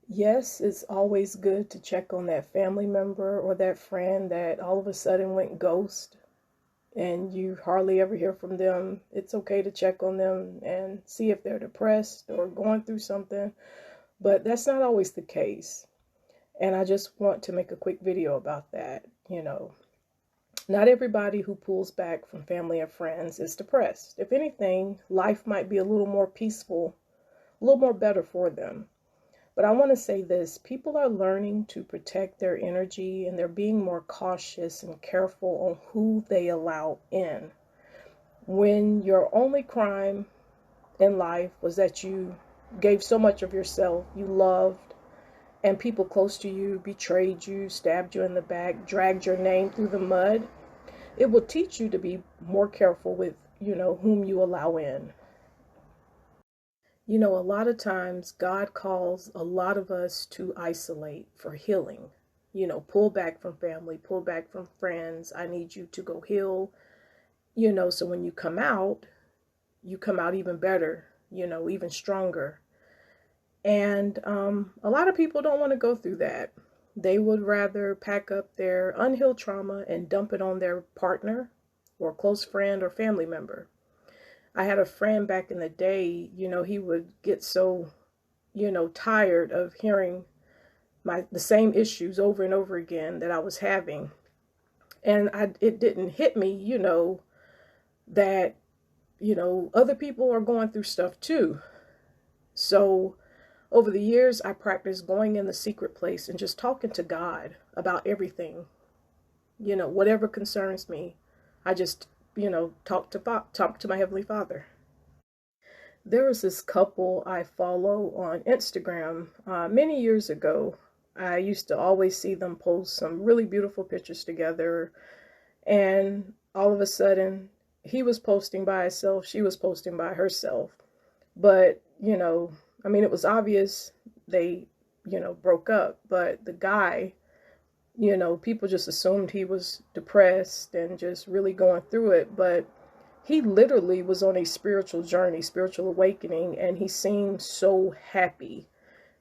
Yes, it's always good to check on that family member or that friend that all of a sudden went ghost and you hardly ever hear from them. It's okay to check on them and see if they're depressed or going through something, but that's not always the case. And I just want to make a quick video about that. Not everybody who pulls back from family and friends is depressed. If anything, life might be a little more peaceful, a little more better for them. But I want to say this, people are learning to protect their energy and they're being more cautious and careful on who they allow in. When your only crime in life was that you gave so much of yourself, you loved, and people close to you betrayed you, stabbed you in the back, dragged your name through the mud, it will teach you to be more careful with, whom you allow in. A lot of times God calls a lot of us to isolate for healing. Pull back from family, pull back from friends. I need you to go heal, so when you come out even better, even stronger. And a lot of people don't want to go through that. They would rather pack up their unhealed trauma and dump it on their partner or close friend or family member. I had a friend back in the day, he would get so, tired of hearing the same issues over and over again that I was having. And it didn't hit me, that, other people are going through stuff too. So over the years, I practiced going in the secret place and just talking to God about everything, whatever concerns me. I just talk to my Heavenly Father. There was this couple I follow on Instagram many years ago. I used to always see them post some really beautiful pictures together, and all of a sudden he was posting by himself, she was posting by herself. But it was obvious they broke up, but the guy, people just assumed he was depressed and just really going through it. But he literally was on a spiritual journey, spiritual awakening, and he seemed so happy.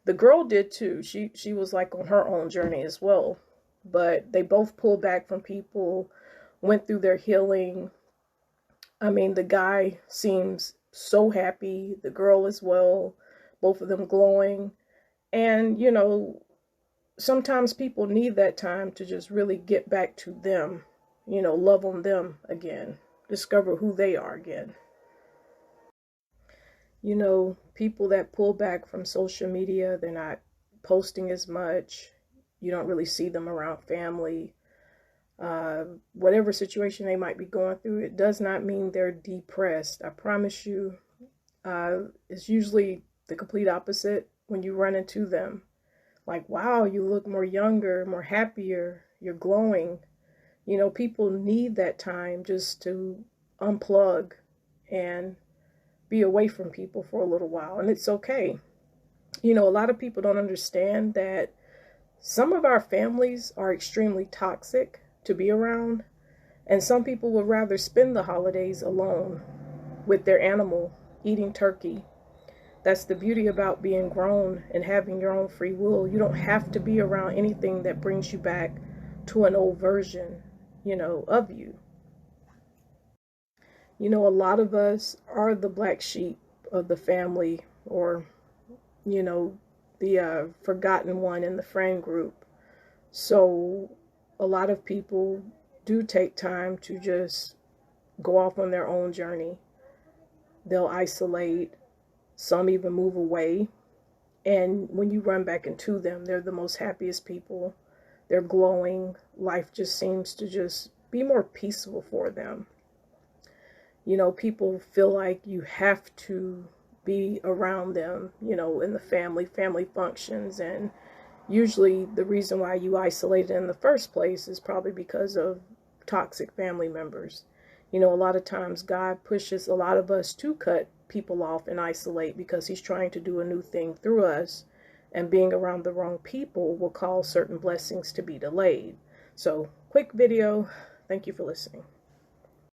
The girl did too. She was like on her own journey as well. But they both pulled back from people, went through their healing. The guy seems so happy, the girl as well, both of them glowing. And, sometimes people need that time to just really get back to them, love on them again, discover who they are again. People that pull back from social media, they're not posting as much. You don't really see them around family. Whatever situation they might be going through, it does not mean they're depressed. I promise you, it's usually the complete opposite when you run into them. Like, wow, you look more younger, more happier, you're glowing. People need that time just to unplug and be away from people for a little while, and it's okay. A lot of people don't understand that some of our families are extremely toxic to be around, and some people would rather spend the holidays alone with their animal, eating turkey. That's the beauty about being grown and having your own free will. You don't have to be around anything that brings you back to an old version, of you. A lot of us are the black sheep of the family, or, the forgotten one in the friend group. So a lot of people do take time to just go off on their own journey. They'll isolate, some even move away. And when you run back into them, they're the most happiest people. They're glowing. Life just seems to just be more peaceful for them. People feel like you have to be around them, in the family functions. And usually the reason why you isolated in the first place is probably because of toxic family members. A lot of times God pushes a lot of us to cut people off and isolate because he's trying to do a new thing through us. And being around the wrong people will cause certain blessings to be delayed. So, quick video. Thank you for listening.